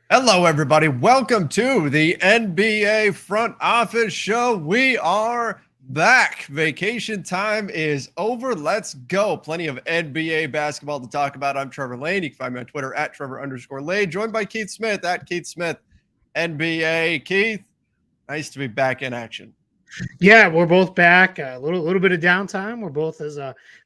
Hello, everybody. Welcome to the NBA Front Office Show. We are back. Vacation time is over. Let's go. Plenty of NBA basketball to talk about. I'm Trevor Lane. You can find me on Twitter at Trevor_Lane, joined by Keith Smith at Keith Smith NBA. Keith, nice to be back in action. Yeah, we're both back. A little bit of downtime. We're both as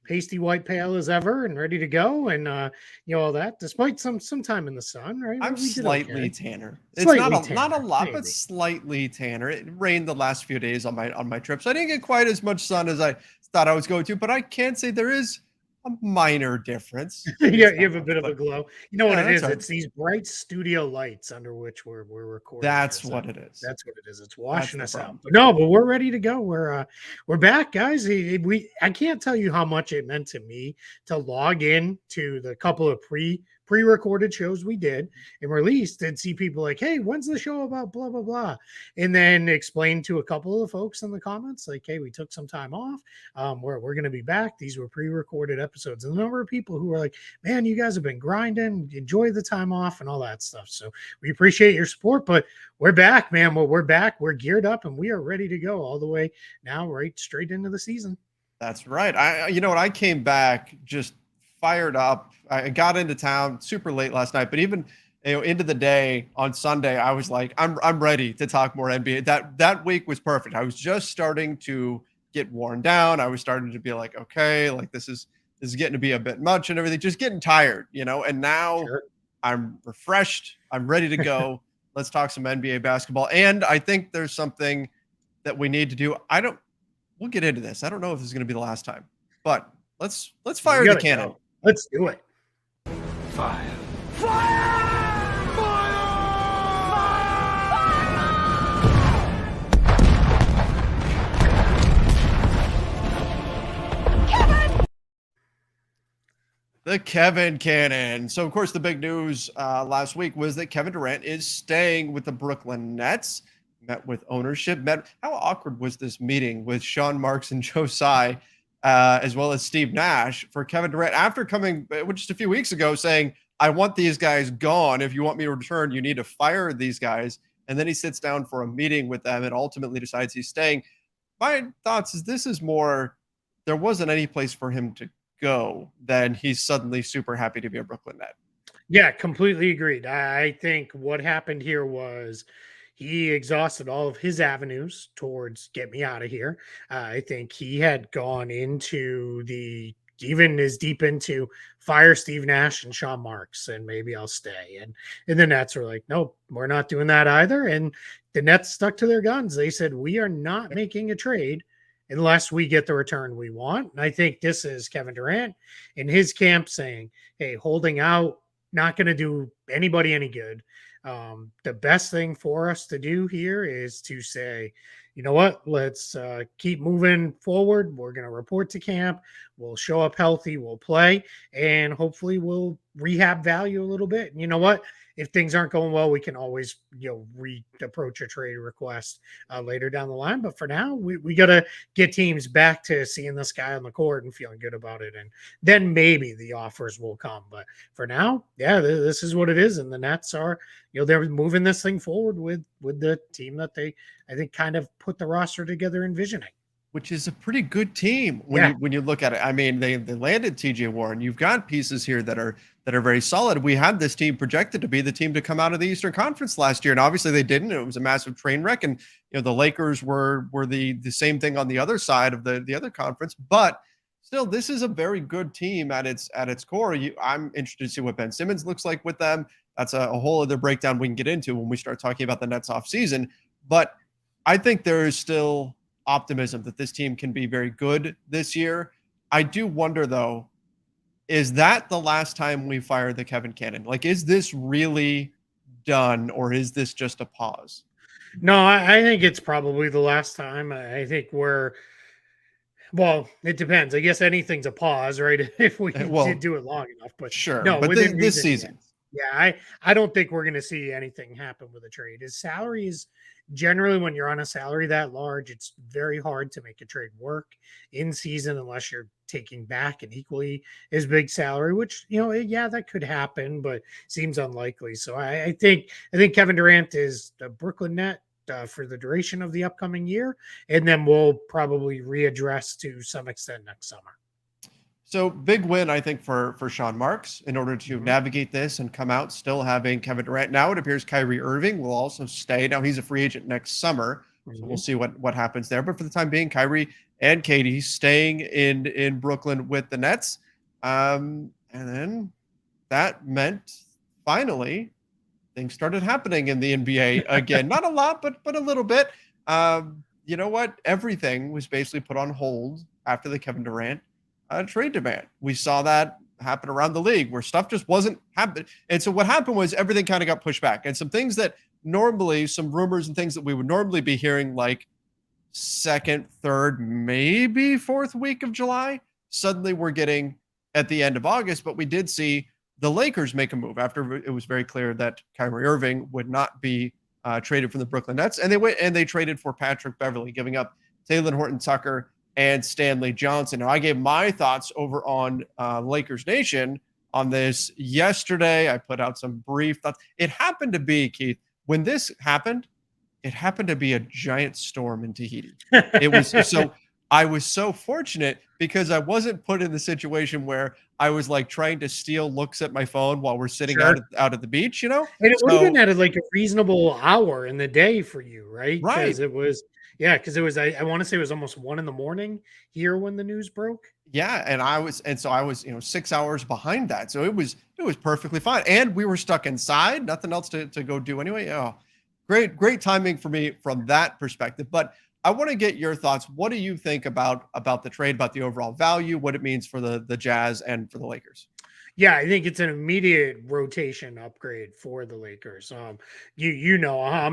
pasty white pale as ever and ready to go. And all that, despite some time in the sun, right? I'm We did slightly okay. tanner. It's Slightly not a tanner, lot, but maybe. slightly tanner. It rained the last few days on my trip, so I didn't get quite as much sun as I thought I was going to. But I can say there is a minor difference. Yeah, It's you not have a much, bit of a but glow. You know what yeah, it that's is? all right. It's these bright studio lights under which we're recording here. That's So what it is. that's what it is. It's That's washing the us out. problem. But we're ready to go. We're back, guys. I can't tell you how much it meant to me to log in to the couple of pre-recorded shows we did and released and see people like, hey, when's the show about blah blah blah? And then explain to a couple of folks in the comments, like, hey, we took some time off. We're gonna be back. These were pre-recorded episodes. And the number of people who were like, man, you guys have been grinding, enjoy the time off and all that stuff. So we appreciate your support, but we're back, man. We're back. We're geared up and we are ready to go all the way now, right straight into the season. That's right. You know what? I came back just fired up. I got into town super late last night, but even into the day on Sunday, I was like, I'm ready to talk more NBA. That week was perfect. I was just starting to get worn down. I was starting to be like, okay, like this is getting to be a bit much and everything, just getting tired, and now Sure. I'm refreshed. I'm ready to go. Let's talk some NBA basketball. And I think there's something that we need to do. We'll get into this. I don't know if this is going to be the last time, but let's We fire the gotta cannon. go. Let's do it. Fire! Fire! The Kevin Cannon. So, of course, the big news last week was that Kevin Durant is staying with the Brooklyn Nets. Met with ownership. How awkward was this meeting with Sean Marks and Joe Tsai, as well as Steve Nash, for Kevin Durant after coming just a few weeks ago saying, I want these guys gone. If you want me to return, you need to fire these guys. And then he sits down for a meeting with them and ultimately decides he's staying. My thoughts is this is more, there wasn't any place for him to go, then he's suddenly super happy to be a Brooklyn Net. Yeah, completely agreed. I think what happened here was he exhausted all of his avenues towards get me out of here. I think he had gone into even as deep into fire Steve Nash and Sean Marks and maybe I'll stay. And the Nets were like, nope, we're not doing that either. And the Nets stuck to their guns. They said, we are not making a trade unless we get the return we want. And I think this is Kevin Durant in his camp saying, hey, holding out, not going to do anybody any good. The best thing for us to do here is to say, you know what, let's keep moving forward. We're going to report to camp. We'll show up healthy. We'll play. And hopefully we'll rehab value a little bit. And you know what? If things aren't going well, we can always, re-approach a trade request later down the line. But for now, we got to get teams back to seeing this guy on the court and feeling good about it. And then maybe the offers will come. But for now, yeah, this is what it is. And the Nets are, they're moving this thing forward with the team that they, I think, kind of put the roster together envisioning. Which is a pretty good team when you look at it. I mean, they landed TJ Warren. You've got pieces here that are very solid. We had this team projected to be the team to come out of the Eastern Conference last year, and obviously they didn't. It was a massive train wreck, and the Lakers were the same thing on the other side of the other conference. But still, this is a very good team at its core. I'm interested to see what Ben Simmons looks like with them. That's a whole other breakdown we can get into when we start talking about the Nets off season. But I think there is still optimism that this team can be very good this year. I do wonder, though, is that the last time we fire the Kevin Cannon? Like, is this really done, or is this just a pause? No, I think it's probably the last time. I think well, it depends. I guess anything's a pause, right? If we Well, did do it long enough, but sure, no, but within this reason, season. Yeah, I don't think we're going to see anything happen with a trade. His salary is generally, when you're on a salary that large, it's very hard to make a trade work in season unless you're taking back an equally as big salary, which, yeah, that could happen, but seems unlikely. So I think Kevin Durant is the Brooklyn Net for the duration of the upcoming year, and then we'll probably readdress to some extent next summer. So big win, I think, for Sean Marks in order to navigate this and come out still having Kevin Durant. Now it appears Kyrie Irving will also stay. Now he's a free agent next summer, so we'll see what happens there. But for the time being, Kyrie and Katie staying in Brooklyn with the Nets, and then that meant finally things started happening in the NBA again. Not a lot, but a little bit. You know what? Everything was basically put on hold after the Kevin Durant trade demand. We saw that happen around the league where stuff just wasn't happening. And so what happened was everything kind of got pushed back. And some things that normally, some rumors and things that we would normally be hearing like second, third, maybe fourth week of July, suddenly we're getting at the end of August. But we did see the Lakers make a move after it was very clear that Kyrie Irving would not be traded from the Brooklyn Nets. And they went and they traded for Patrick Beverley, giving up Taylor Horton-Tucker and Stanley Johnson. Now, I gave my thoughts over on Lakers Nation on this yesterday. I put out some brief thoughts. It happened to be, Keith, when this happened, it happened to be a giant storm in Tahiti. It was so I was so fortunate because I wasn't put in the situation where I was like trying to steal looks at my phone while we're sitting Sure. out at the beach, And it would have been at like a reasonable hour in the day for you, right? Right. Because it was, because it was, I want to say it was almost 1 a.m. here when the news broke. Yeah, and so I was 6 hours behind that, so it was perfectly fine, and we were stuck inside, nothing else to go do anyway. Oh, great timing for me from that perspective. But I want to get your thoughts. What do you think about the trade, about the overall value, what it means for the Jazz and for the Lakers? Yeah, I think it's an immediate rotation upgrade for the Lakers. I'm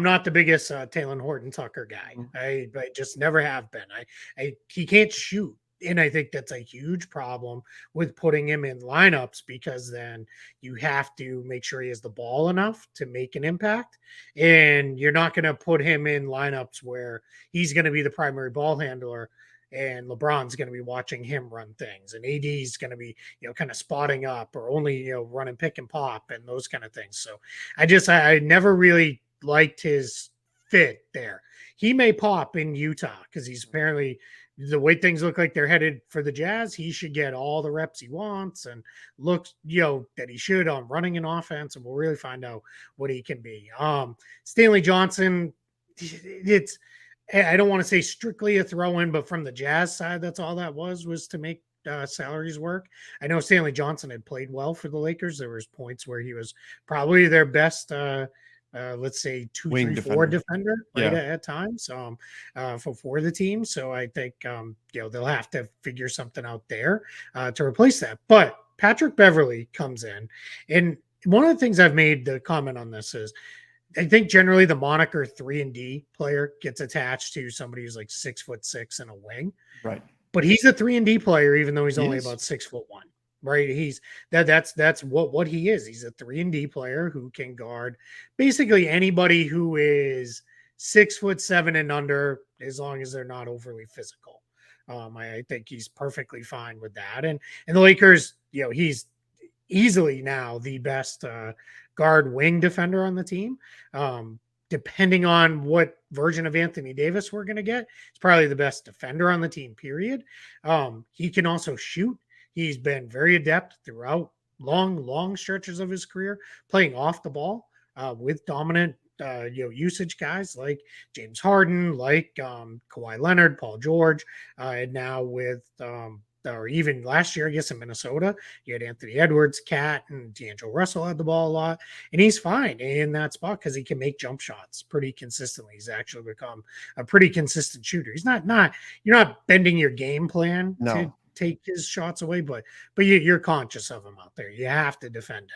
not the biggest Taylor Horton-Tucker guy. I just never have been. He can't shoot. And I think that's a huge problem with putting him in lineups, because then you have to make sure he has the ball enough to make an impact. And you're not going to put him in lineups where he's going to be the primary ball handler and LeBron's going to be watching him run things, and AD is going to be, kind of spotting up or only, running pick and pop and those kind of things. So I never really liked his fit there. He may pop in Utah because he's apparently, the way things look like they're headed for the Jazz, he should get all the reps he wants and looks, that he should on running an offense, and we'll really find out what he can be. Stanley Johnson, I don't want to say strictly a throw-in, but from the Jazz side, that's all that was to make salaries work. I know Stanley Johnson had played well for the Lakers. There was points where he was probably their best, let's say 2, Wing 3, 4 defender right Yeah. at times for the team. So I think they'll have to figure something out there to replace that. But Patrick Beverley comes in, and one of the things I've made the comment on this is, I think generally the moniker 3-and-D player gets attached to somebody who's like 6'6" and a wing. Right. But he's a 3-and-D player, even though he's He only is. about 6'1". Right. That's what he is. He's a 3-and-D player who can guard basically anybody who is 6'7" and under, as long as they're not overly physical. I think he's perfectly fine with that. And the Lakers, he's easily now the best guard wing defender on the team. Depending on what version of Anthony Davis we're going to get, he's probably the best defender on the team, period. He can also shoot. He's been very adept throughout long stretches of his career, playing off the ball with dominant usage guys like James Harden, like Kawhi Leonard, Paul George, and now with or even last year, I guess, in Minnesota, you had Anthony Edwards, Cat, and D'Angelo Russell had the ball a lot, and he's fine in that spot because he can make jump shots pretty consistently. He's actually become a pretty consistent shooter. He's not you're not bending your game plan to take his shots away, but you're conscious of him out there. You have to defend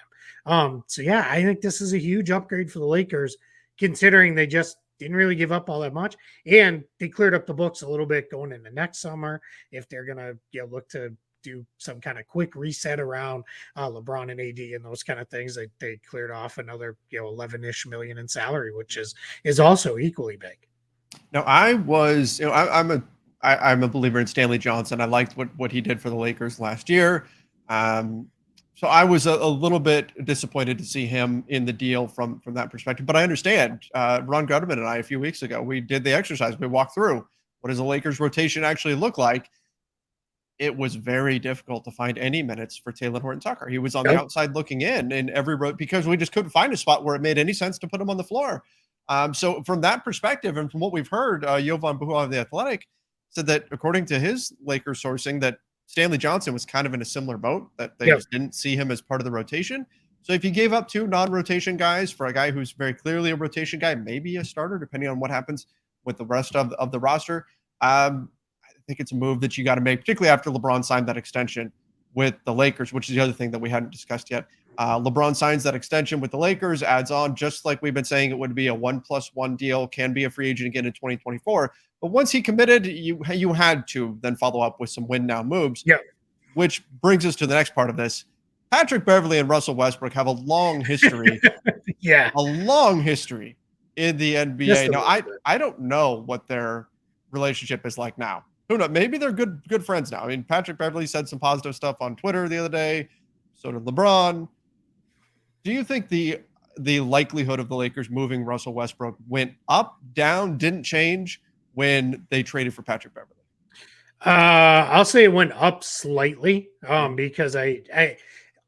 him. So yeah, I think this is a huge upgrade for the Lakers, considering they just didn't really give up all that much, and they cleared up the books a little bit going into next summer if they're gonna look to do some kind of quick reset around LeBron and AD and those kind of things. They cleared off another 11-ish million in salary, which is also equally big. Now, I'm a believer in Stanley Johnson. I liked what he did for the Lakers last year. So I was a little bit disappointed to see him in the deal from that perspective. But I understand. Ron Gutterman and I, a few weeks ago, we did the exercise. We walked through what does a Lakers rotation actually look like. It was very difficult to find any minutes for Taylor Horton-Tucker. He was on the outside looking in every road because we just couldn't find a spot where it made any sense to put him on the floor. So from that perspective, and from what we've heard, Jovan Buha of The Athletic said that according to his Lakers sourcing, that Stanley Johnson was kind of in a similar boat, that they just didn't see him as part of the rotation. So if you gave up 2 non-rotation guys for a guy who's very clearly a rotation guy, maybe a starter, depending on what happens with the rest of the roster, I think it's a move that you got to make, particularly after LeBron signed that extension with the Lakers, which is the other thing that we hadn't discussed yet. LeBron signs that extension with the Lakers, adds on, just like we've been saying, it would be a 1+1 deal, can be a free agent again in 2024. But once he committed, you had to then follow up with some win now moves. Yeah. Which brings us to the next part of this. Patrick Beverley and Russell Westbrook have a long history. A long history in the NBA. Now, I don't know what their relationship is like now. Who knows? Maybe they're good friends now. I mean, Patrick Beverley said some positive stuff on Twitter the other day. So did LeBron. Do you think the likelihood of the Lakers moving Russell Westbrook went up, down, didn't change when they traded for Patrick Beverley? I'll say it went up slightly because I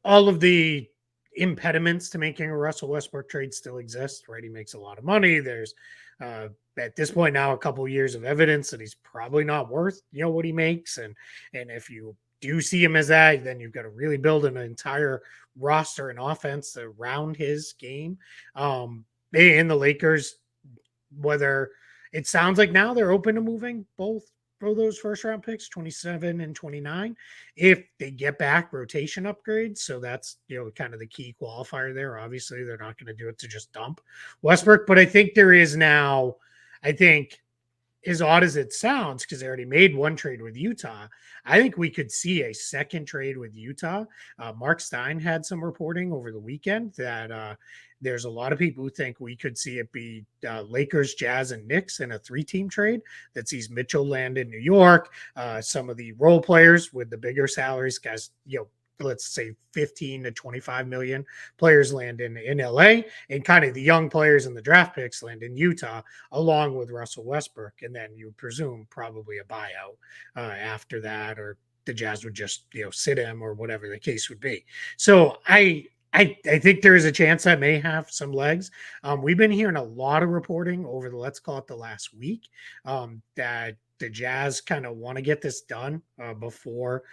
all of the impediments to making a Russell Westbrook trade still exist, right? He makes a lot of money. There's at this point now a couple of years of evidence that he's probably not worth what he makes, and if you do see him as that, then you've got to really build an entire roster and offense around his game. And the Lakers, whether it sounds like now they're open to moving both for those first round picks, 27 and 29, if they get back rotation upgrades. So that's, kind of the key qualifier there. Obviously, they're not going to do it to just dump Westbrook, but I think there is now, as odd as it sounds, because they already made one trade with Utah, I think we could see a second trade with Utah. Mark Stein had some reporting over the weekend that there's a lot of people who think we could see it be Lakers, Jazz, and Knicks in a 3-team trade that sees Mitchell land in New York. Some of the role players with the bigger salaries, guys, let's say 15 to 25 million players land in LA, and kind of the young players and the draft picks land in Utah, along with Russell Westbrook. And then you presume probably a buyout after that, or the Jazz would just, sit him or whatever the case would be. So I think there is a chance that may have some legs. We've been hearing a lot of reporting over let's call it the last week, that the Jazz kind of want to get this done before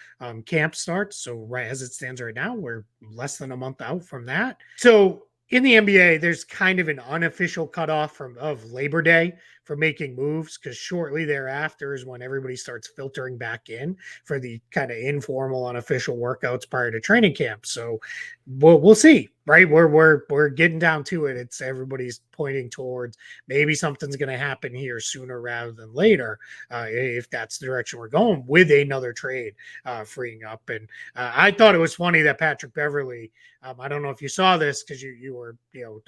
camp starts. So right as it stands right now, we're less than a month out from that. So in the NBA, there's kind of an unofficial cutoff of Labor Day for making moves, because shortly thereafter is when everybody starts filtering back in for the kind of informal, unofficial workouts prior to training camp. So we'll see, right? We're getting down to it. It's everybody's pointing towards maybe something's going to happen here sooner rather than later, if that's the direction we're going, with another trade freeing up. And I thought it was funny that Patrick Beverley, I don't know if you saw this because you were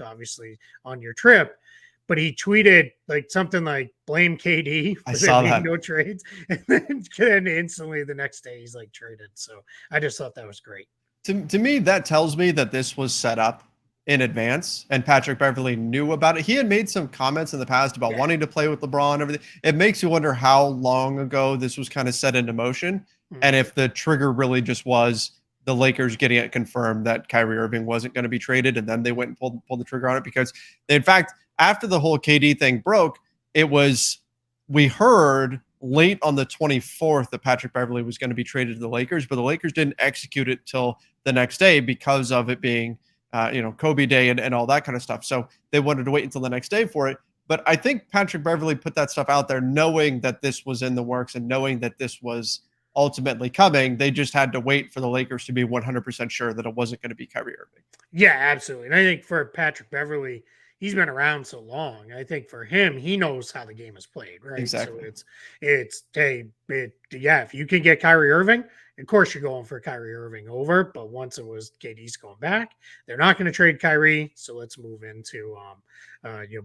obviously on your trip, but he tweeted something like blame KD for there being no trades, and then instantly the next day he's traded. So I just thought that was great. To me, that tells me that this was set up in advance and Patrick Beverley knew about it. He had made some comments in the past about wanting to play with LeBron and everything. It makes you wonder how long ago this was kind of set into motion, and if the trigger really just was the Lakers getting it confirmed that Kyrie Irving wasn't going to be traded, and then they went and pulled the trigger on it. Because in fact, after the whole KD thing broke, we heard late on the 24th that Patrick Beverley was going to be traded to the Lakers, but the Lakers didn't execute it till the next day because of it being, Kobe Day and all that kind of stuff. So they wanted to wait until the next day for it. But I think Patrick Beverley put that stuff out there knowing that this was in the works and knowing that this was ultimately coming. They just had to wait for the Lakers to be 100% sure that it wasn't going to be Kyrie Irving. Yeah, absolutely. And I think for Patrick Beverley, he's been around so long. I think for him, he knows how the game is played, right? Exactly. So if you can get Kyrie Irving, of course, you're going for Kyrie Irving over, but once it was KD's going back, they're not going to trade Kyrie. So let's move into,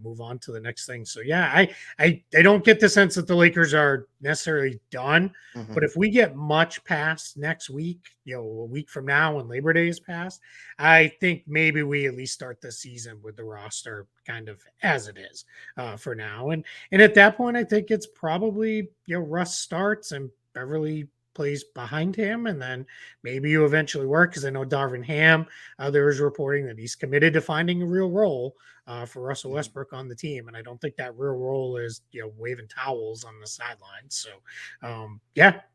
move on to the next thing. So yeah, I don't get the sense that the Lakers are necessarily done, but if we get much past next week, a week from now when Labor Day is passed, I think maybe we at least start the season with the roster kind of as it is for now. And at that point, I think it's probably, Russ starts and Beverley plays behind him, and then maybe you eventually work, because I know Darvin Ham, there was reporting that he's committed to finding a real role for Russell Westbrook on the team, and I don't think that real role is waving towels on the sidelines. So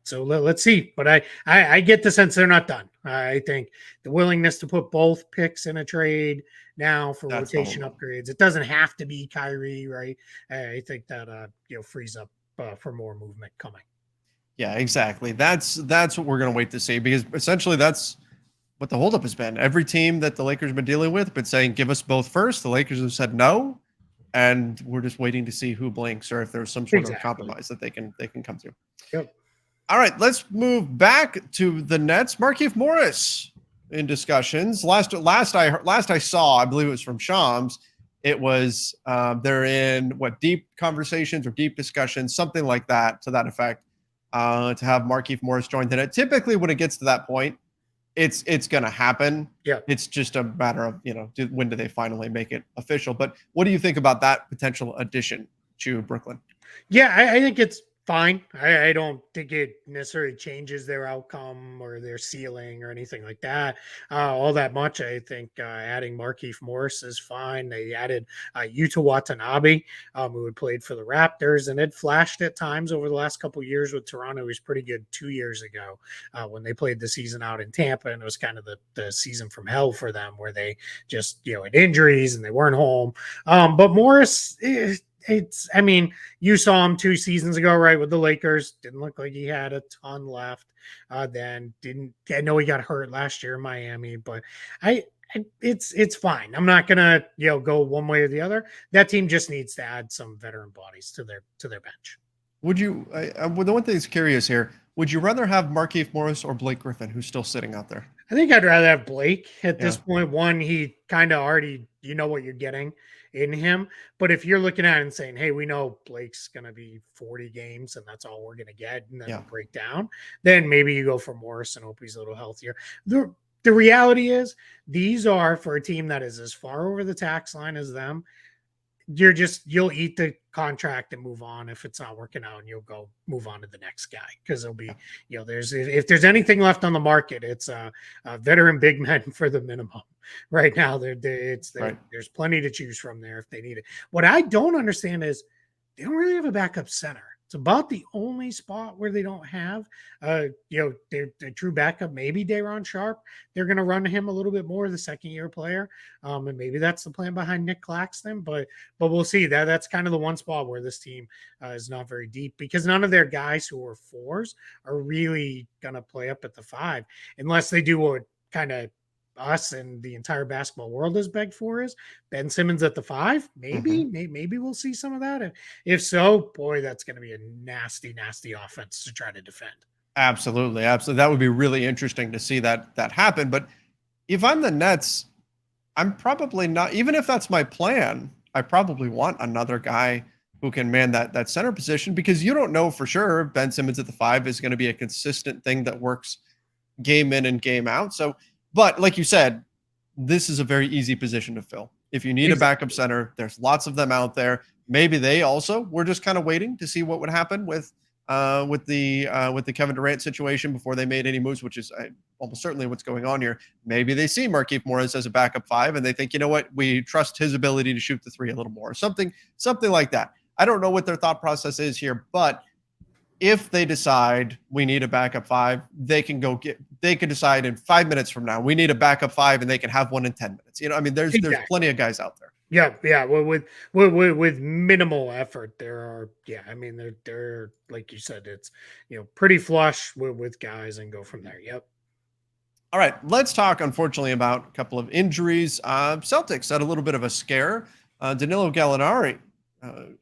so let's see. But I get the sense they're not done. I think the willingness to put both picks in a trade now for rotation upgrades. It doesn't have to be Kyrie, right? I think that frees up for more movement coming. Yeah, exactly. That's what we're going to wait to see, because essentially that's what the holdup has been. Every team that the Lakers have been dealing with been saying, give us both first. The Lakers have said no, and we're just waiting to see who blinks, or if there's some sort of compromise that they can come through. Yep. All right, let's move back to the Nets. Markieff Morris in discussions. Last I saw, I believe it was from Shams, it was they're in deep conversations or deep discussions, something like that, to that effect. To have Markieff Morris join the net. Typically, when it gets to that point, it's going to happen. Yeah. It's just a matter of, when do they finally make it official? But what do you think about that potential addition to Brooklyn? Yeah, I think it's fine. I don't think it necessarily changes their outcome or their ceiling or anything like that all that much. I think adding Markieff Morris is fine. They added Yuta Watanabe, who had played for the Raptors and had flashed at times over the last couple of years with Toronto. He was pretty good 2 years ago when they played the season out in Tampa, and it was kind of the season from hell for them, where they just had injuries and they weren't home. But Morris you saw him 2 seasons ago, right, with the Lakers. Didn't look like he had a ton left. I know he got hurt last year in Miami, but it's fine. I'm not gonna go one way or the other. That team just needs to add some veteran bodies to their bench. Would you? The one thing that's curious here: would you rather have Markieff Morris or Blake Griffin, who's still sitting out there? I think I'd rather have Blake at this point. One, he kind of already, what you're getting in him. But if you're looking at it and saying, hey, we know Blake's going to be 40 games and that's all we're going to get, and then break down, then maybe you go for Morris and hope he's a little healthier. The reality is, these are, for a team that is as far over the tax line as them, you'll eat the contract and move on if it's not working out, and you'll go move on to the next guy, because it'll be, if there's anything left on the market, it's veteran big men for the minimum right now. There's plenty to choose from there if they need it. What I don't understand is they don't really have a backup center. It's about the only spot where they don't have, their true backup. Maybe Day'Ron Sharpe. They're going to run him a little bit more, the second-year player, and maybe that's the plan behind Nick Claxton. But we'll see. That's kind of the one spot where this team is not very deep, because none of their guys who are fours are really going to play up at the 5, unless they do what kind of us and the entire basketball world has begged for, is Ben Simmons at the 5. Maybe we'll see some of that. If so, boy, that's going to be a nasty offense to try to defend. Absolutely. That would be really interesting to see that happen. But if I'm the Nets, I'm probably not, even if that's my plan, I probably want another guy who can man that center position, because you don't know for sure Ben Simmons at the 5 is going to be a consistent thing that works game in and game out. So, but like you said, this is a very easy position to fill. If you need a backup center, there's lots of them out there. Maybe they also were just kind of waiting to see what would happen with the Kevin Durant situation before they made any moves, which is almost certainly what's going on here. Maybe they see Markieff Morris as a backup 5, and they think, we trust his ability to shoot the 3 a little more, something like that. I don't know what their thought process is here, but if they decide we need a backup 5, they can decide in 5 minutes from now, we need a backup 5, and they can have one in 10 minutes. There's plenty of guys out there. Yeah. Well, with minimal effort, there are. Yeah, they're like you said, it's pretty flush with guys, and go from there. Yep. All right, let's talk, unfortunately, about a couple of injuries. Celtics had a little bit of a scare. Danilo Gallinari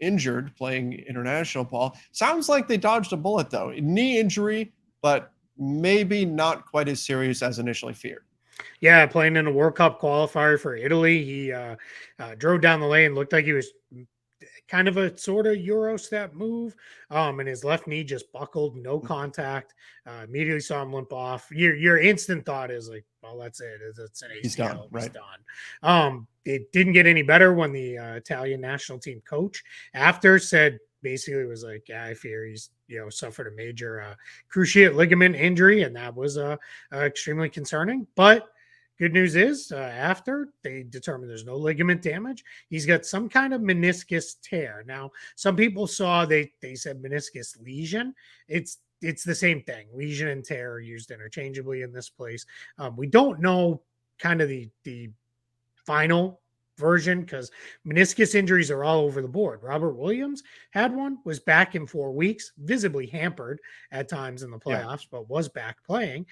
injured playing international, Paul. Sounds like they dodged a bullet, though. Knee injury, but maybe not quite as serious as initially feared. Yeah, playing in a World Cup qualifier for Italy, he drove down the lane, looked like he was kind of a sort of Euro step move. And his left knee just buckled, no contact. Immediately saw him limp off. Your instant thought is like, well, that's it. It's an ACL. He's done, right? He's done. It didn't get any better when the Italian national team coach after said basically was like, yeah, I fear he's suffered a major cruciate ligament injury, and that was extremely concerning. But good news is, after they determined there's no ligament damage, he's got some kind of meniscus tear. Now, some people saw they said meniscus lesion. It's the same thing. Lesion and tear are used interchangeably in this place. We don't know kind of the final version because meniscus injuries are all over the board. Robert Williams had one, was back in 4 weeks, visibly hampered at times in the playoffs, but was back playing.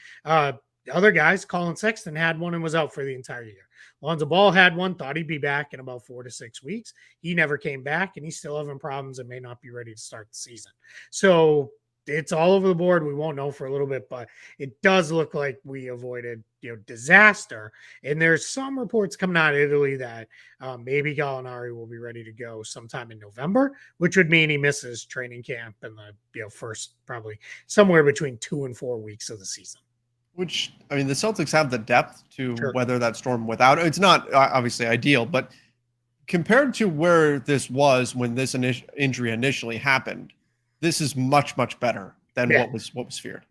Other guys, Colin Sexton had one and was out for the entire year. Lonzo Ball had one, thought he'd be back in about 4 to 6 weeks. He never came back, and he's still having problems and may not be ready to start the season. So it's all over the board. We won't know for a little bit, but it does look like we avoided disaster. And there's some reports coming out of Italy that maybe Gallinari will be ready to go sometime in November, which would mean he misses training camp in the first probably somewhere between 2 and 4 weeks of the season. Which, I mean, the Celtics have the depth to weather that storm without. It's not obviously ideal, but compared to where this was when this injury initially happened, this is much, much better than what was feared.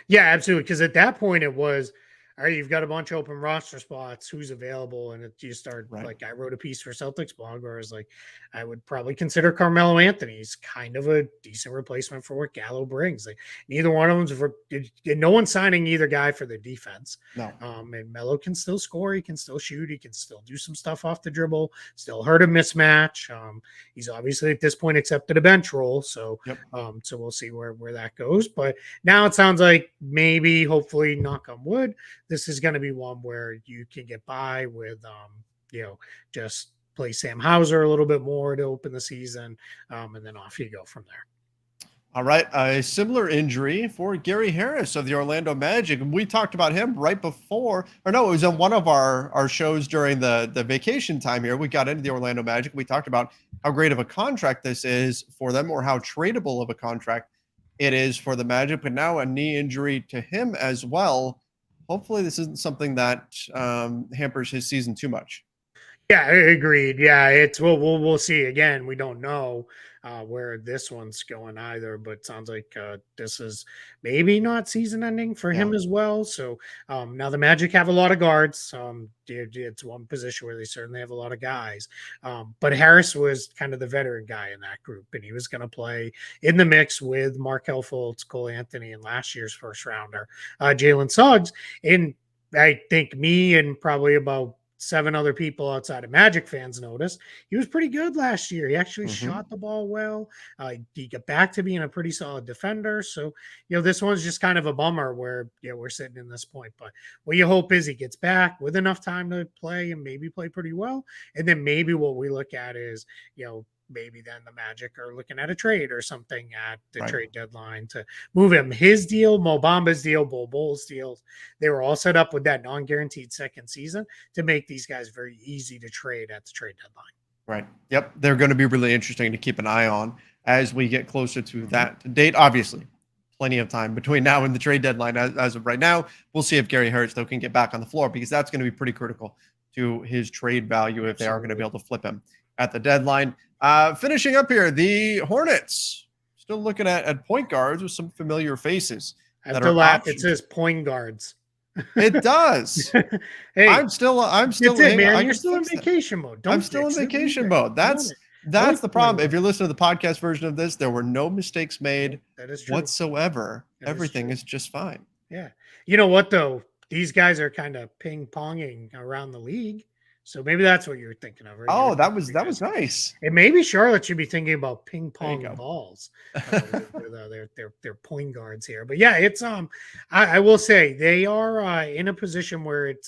Yeah, absolutely. Because at that point, it was, all right, you've got a bunch of open roster spots. Who's available? And you start like I wrote a piece for Celtics blog where I was like, I would probably consider Carmelo Anthony. He's kind of a decent replacement for what Gallo brings. Like neither one of them's no one's signing either guy for their defense. No. And Melo can still score. He can still shoot. He can still do some stuff off the dribble. Still hurt a mismatch. He's obviously at this point accepted a bench role. So, so we'll see where that goes. But now it sounds like maybe, hopefully, knock on wood, this is going to be one where you can get by with, just play Sam Hauser a little bit more to open the season, and then off you go from there. All right. A similar injury for Gary Harris of the Orlando Magic. We talked about him right before, or no, it was on one of our shows during the vacation time here. We got into the Orlando Magic. We talked about how great of a contract this is for them, or how tradable of a contract it is for the Magic, but now a knee injury to him as well. Hopefully this isn't something that hampers his season too much. Yeah, agreed. Yeah, it's we'll see. Again, we don't know where this one's going either, but it sounds like this is maybe not season ending for him as well. So now the Magic have a lot of guards. It's one position where they certainly have a lot of guys. But Harris was kind of the veteran guy in that group, and he was going to play in the mix with Markelle Fultz, Cole Anthony, and last year's first rounder, Jalen Suggs. And I think me and probably about 7 other people outside of Magic fans noticed he was pretty good last year. He actually shot the ball well. He got back to being a pretty solid defender. So, this one's just kind of a bummer where, we're sitting in this point. But what you hope is he gets back with enough time to play and maybe play pretty well. And then maybe what we look at is, maybe then the Magic are looking at a trade or something at the trade deadline to move him. His deal, Mo Bamba's deal, Bol Bol's deals, they were all set up with that non-guaranteed second season to make these guys very easy to trade at the trade deadline. Right. Yep. They're going to be really interesting to keep an eye on as we get closer to that date. Obviously, plenty of time between now and the trade deadline as of right now. We'll see if Gary Harris, though, can get back on the floor, because that's going to be pretty critical to his trade value if they are going to be able to flip him at the deadline. Finishing up here, the Hornets still looking at point guards with some familiar faces. I have to laugh. Options. It says point guards. It does. Hey, I'm still in, man. You're still in vacation mode. I'm still in vacation mode. That's the problem. If you're listening to the podcast version of this, there were no mistakes made whatsoever. Everything is just fine. Yeah. You know what though? These guys are kind of ping-ponging around the league. So maybe that's what you're thinking of. Right? Oh, that was nice. And maybe Charlotte should be thinking about ping pong balls. They're point guards here, but yeah, it's I will say they are in a position where it's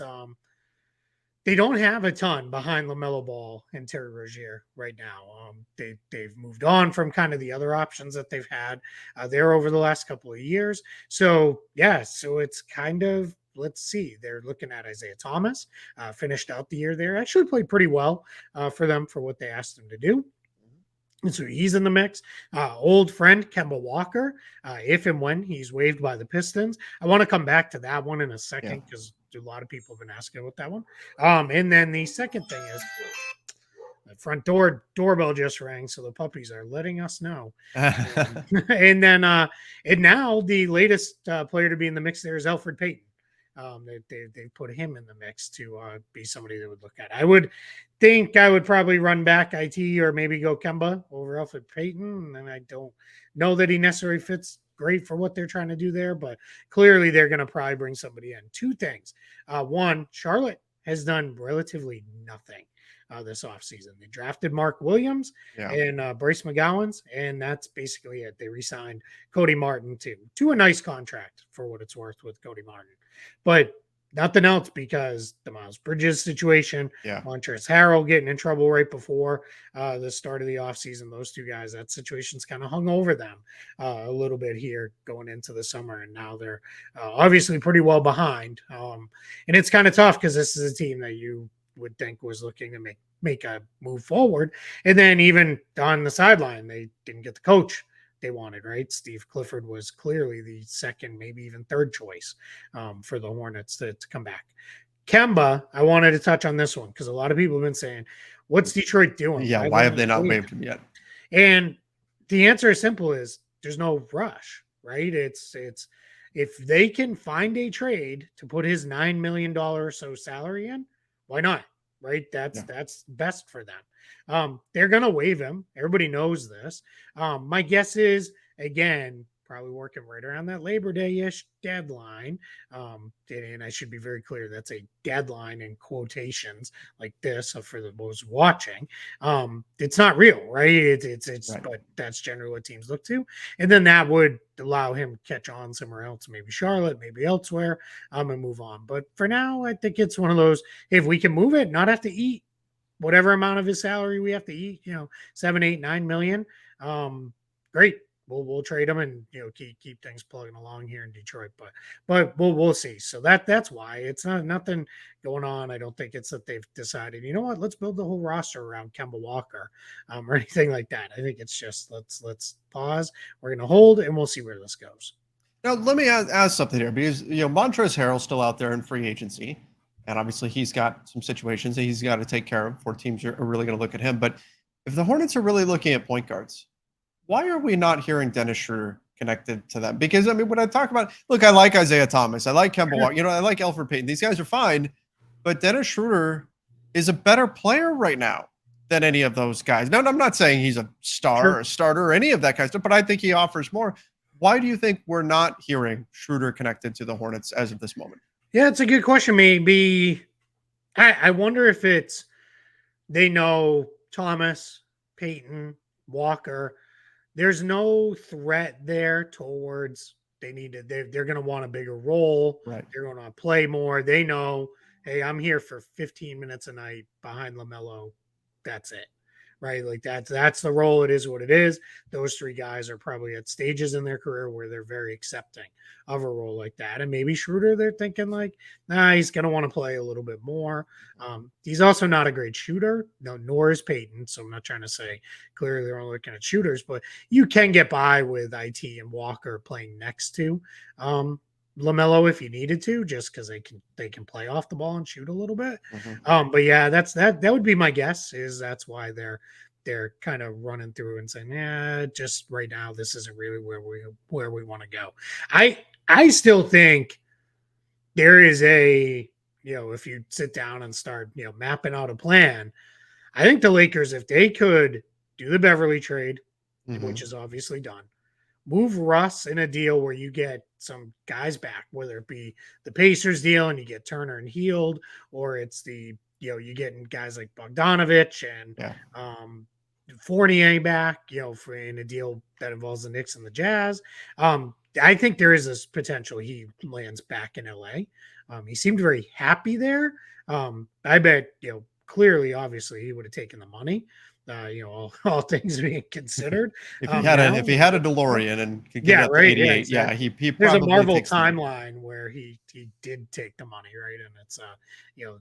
They don't have a ton behind LaMelo Ball and Terry Rozier right now. They've moved on from kind of the other options that they've had there over the last couple of years. So yeah, so it's kind of, let's see. They're looking at Isaiah Thomas, finished out the year there. Actually played pretty well for them for what they asked him to do. And so he's in the mix. Old friend Kemba Walker, if and when he's waived by the Pistons. I want to come back to that one in a second because a lot of people have been asking about that one. And then the second thing is the front doorbell just rang, so the puppies are letting us know. And then and now the latest player to be in the mix there is Elfrid Payton. They put him in the mix to be somebody they would look at. I would think I would probably run back IT or maybe go Kemba over Elfrid Payton. And I don't know that he necessarily fits great for what they're trying to do there, but clearly they're going to probably bring somebody in. Two things. One, Charlotte has done relatively nothing this offseason. They drafted Mark Williams and Bryce McGowan's, and that's basically it. They re-signed Cody Martin to a nice contract for what it's worth with Cody Martin. But nothing else because the Miles Bridges situation, Montrezl Harrell getting in trouble right before the start of the offseason. Those two guys, that situation's kind of hung over them a little bit here going into the summer. And now they're obviously pretty well behind. And it's kind of tough because this is a team that you would think was looking to make a move forward. And then even on the sideline, they didn't get the coach they wanted, right? Steve Clifford was clearly the second, maybe even third choice for the Hornets to come back. Kemba, I wanted to touch on this one because a lot of people have been saying, what's Detroit doing? Yeah, why have they not waived him yet? And the answer is simple is there's no rush, right? It's if they can find a trade to put his $9 million or so salary in, why not? Right? That's best for them. They're going to waive him. Everybody knows this. My guess is, again, probably working right around that Labor Day-ish deadline. And I should be very clear, that's a deadline in quotations like this for those watching. It's not real, right? It's right. But that's generally what teams look to. And then that would allow him to catch on somewhere else, maybe Charlotte, maybe elsewhere, and move on. But for now, I think it's one of those, if we can move it, not have to eat whatever amount of his salary we have to eat, 7, 8, 9 million. Great. We'll trade him and keep things plugging along here in Detroit, but we'll see. So that's why it's nothing going on. I don't think it's that they've decided, you know what, let's build the whole roster around Kemba Walker or anything like that. I think it's just let's pause. We're gonna hold and we'll see where this goes. Now let me ask something here because Montrezl Harrell's still out there in free agency, and obviously he's got some situations that he's got to take care of before teams are really going to look at him. But if the Hornets are really looking at point guards, why are we not hearing Dennis Schroeder connected to them? Because, I mean, when I talk about, look, I like Isaiah Thomas. I like Kemba Walker. I like Elfrid Payton. These guys are fine. But Dennis Schroeder is a better player right now than any of those guys. Now, I'm not saying he's a star or a starter or any of that kind of stuff, but I think he offers more. Why do you think we're not hearing Schroeder connected to the Hornets as of this moment? Yeah, it's a good question. Maybe I wonder if it's they know Thomas, Payton, Walker. There's no threat there towards they're going to want a bigger role. Right. They're going to play more. They know, hey, I'm here for 15 minutes a night behind LaMelo. That's it. Right. Like that's the role. It is what it is. Those three guys are probably at stages in their career where they're very accepting of a role like that. And maybe Schroeder, they're thinking like, nah, he's going to want to play a little bit more. He's also not a great shooter. No, nor is Payton. So I'm not trying to say clearly they're only looking at shooters, but you can get by with IT and Walker playing next to LaMelo if you needed to, just because they can play off the ball and shoot a little bit. Mm-hmm. But yeah, that would be my guess. Is that's why they're kind of running through and saying, yeah, just right now this isn't really where we want to go. I still think there is a if you sit down and start mapping out a plan, I think the Lakers, if they could do the Beverley trade, which is obviously done, move Russ in a deal where you get some guys back, whether it be the Pacers deal and you get Turner and Hield, or it's the, you getting guys like Bogdanovich and Fournier back, in a deal that involves the Knicks and the Jazz. I think there is this potential he lands back in LA. He seemed very happy there. I bet, clearly, obviously, he would have taken the money. All things being considered. If he had now, if he had a DeLorean and could get yeah, up to right, 88, exactly. he There's a probably Marvel takes the money. timeline where he did take the money, right? And it's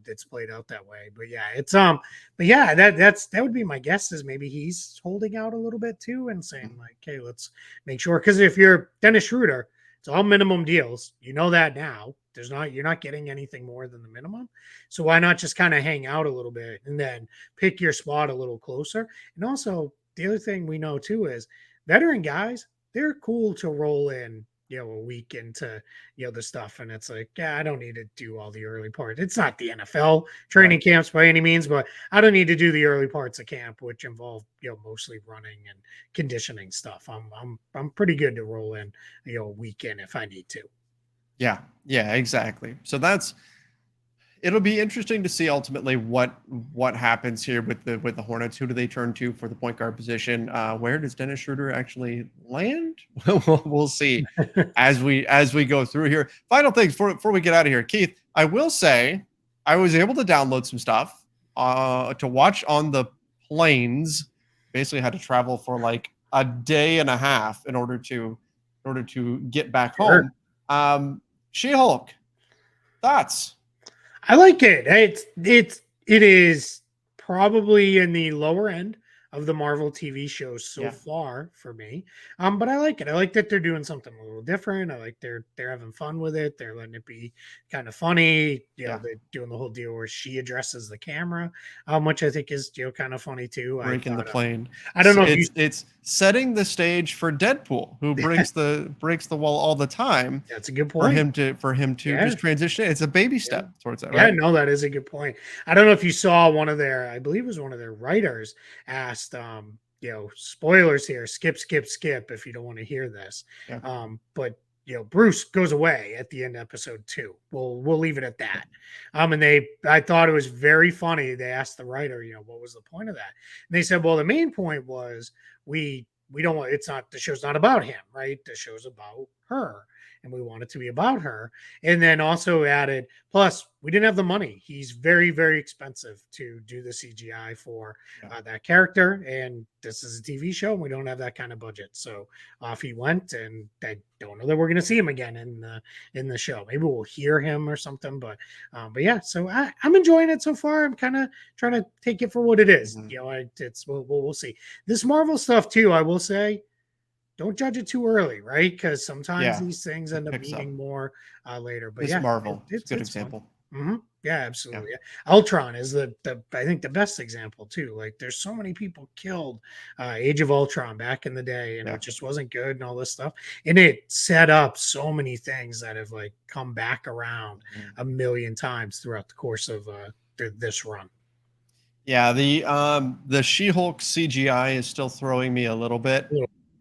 it's played out that way. But yeah, but yeah, that would be my guess, is maybe he's holding out a little bit too and saying like, hey, let's make sure, because if you're Dennis Schroeder, it's all minimum deals. You know that now. You're not getting anything more than the minimum. So why not just kind of hang out a little bit and then pick your spot a little closer? And also, the other thing we know too is veteran guys, they're cool to roll in, a week into, the stuff. And it's like, yeah, I don't need to do all the early part. It's not the NFL training camps by any means, but I don't need to do the early parts of camp, which involve, mostly running and conditioning stuff. I'm pretty good to roll in, a week in if I need to. Yeah, exactly. So it'll be interesting to see ultimately what happens here with the Hornets. Who do they turn to for the point guard position? Where does Dennis Schroeder actually land? We'll see as we go through here. Final things before we get out of here, Keith. I will say I was able to download some stuff to watch on the planes. Basically, had to travel for like a day and a half in order to get back home. She-Hulk, thoughts? I like it. It is probably in the lower end of the Marvel TV shows so far for me. But I like it. I like that they're doing something a little different. I like they're having fun with it. They're letting it be kind of funny. They're doing the whole deal where she addresses the camera, which I think is kind of funny too. Breaking the plane. I don't know if it's setting the stage for Deadpool, who breaks the wall all the time. That's a good point. For him to just transition. It's a baby step towards that. Right? Yeah, no, that is a good point. I don't know if you saw I believe it was one of their writers asked, spoilers here, skip if you don't want to hear this. But Bruce goes away at the end of episode 2. We'll leave it at that. And I thought it was very funny. They asked the writer, what was the point of that? And they said, well, the main point was we don't want, the show's not about him, right? The show's about her. And we want it to be about her. And then also added, plus we didn't have the money. He's very, very expensive to do the CGI for that character. And this is a TV show, and we don't have that kind of budget. So off he went, and I don't know that we're going to see him again in the show. Maybe we'll hear him or something, but yeah, so I'm enjoying it so far. I'm kind of trying to take it for what it is. We'll see. This Marvel stuff too, I will say, don't judge it too early, right? Because sometimes these things end up meaning more later. But it's Marvel. It's a good example. Mm-hmm. Yeah, absolutely. Yeah. Ultron is I think the best example too. Like, there's so many people killed Age of Ultron back in the day, and it just wasn't good and all this stuff. And it set up so many things that have like come back around a million times throughout the course of this run. Yeah, the She-Hulk CGI is still throwing me a little bit.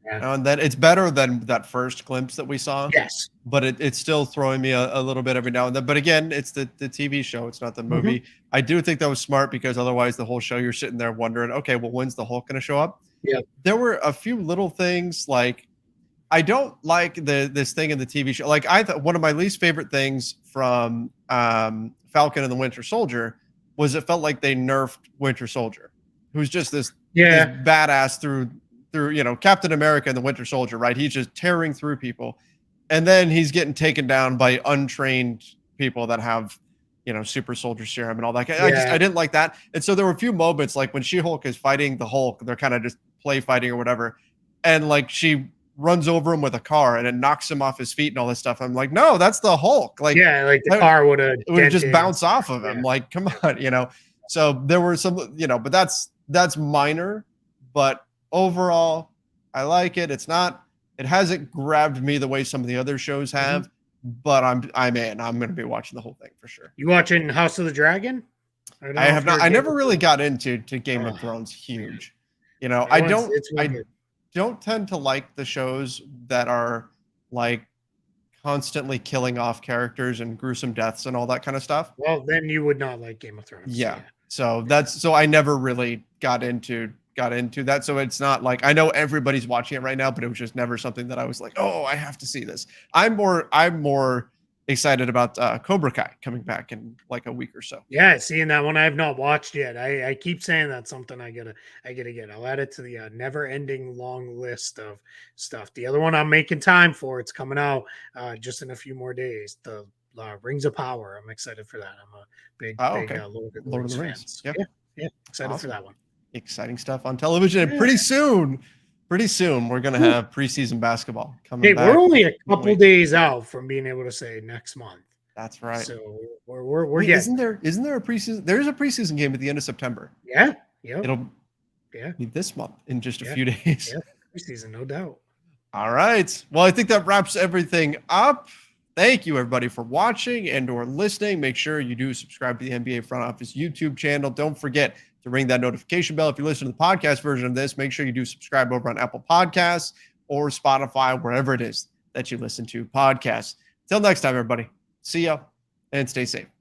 And that it's better than that first glimpse that we saw. Yes, but it's still throwing me a little bit every now and then. But again, it's the TV show. It's not the movie. I do think that was smart, because otherwise the whole show, you're sitting there wondering, okay, well, when's the Hulk going to show up? Yeah. There were a few little things, like I don't like this thing in the TV show. Like, I thought one of my least favorite things from Falcon and the Winter Soldier was it felt like they nerfed Winter Soldier, who's just this badass through Captain America and the Winter Soldier, right? He's just tearing through people. And then he's getting taken down by untrained people that have, super soldier serum and all that. I didn't like that. And so there were a few moments, like when She-Hulk is fighting the Hulk, they're kind of just play fighting or whatever. And like she runs over him with a car and it knocks him off his feet and all this stuff. I'm like, no, that's the Hulk. Like, like the car would have just bounce off of him. Like, come on, So there were some, but that's minor. But overall, I like it. It hasn't grabbed me the way some of the other shows have, but I'm in. I'm going to be watching the whole thing for sure. You watching House of the Dragon? I have not. I never really got into Game of Thrones. Huge. I don't tend to like the shows that are like constantly killing off characters and gruesome deaths and all that kind of stuff. Well, then you would not like Game of Thrones. Yeah. So I never really got into that. So it's not like, I know everybody's watching it right now, but it was just never something that I was like, oh, I have to see this. I'm more excited about Cobra Kai coming back in like a week or so. Yeah, seeing that one I have not watched yet. I keep saying that's something I gotta get. I'll add it to the never-ending long list of stuff. The other one I'm making time for. It's coming out just in a few more days. The Rings of Power. I'm excited for that. I'm a big Lord of the Rings fan. Yep. Yeah, excited for that one. Exciting stuff on television. And pretty soon, we're going to have preseason basketball coming back. We're only a couple days out from being able to say next month. That's right. So we're getting. Isn't there a preseason? There's a preseason game at the end of September. Yeah. It'll be this month in just a few days. Yeah. Preseason, no doubt. All right. Well, I think that wraps everything up. Thank you, everybody, for watching and or listening. Make sure you do subscribe to the NBA Front Office YouTube channel. Don't forget to ring that notification bell. If you listen to the podcast version of this, make sure you do subscribe over on Apple Podcasts or Spotify, wherever it is that you listen to podcasts. Till next time, everybody. See ya and stay safe.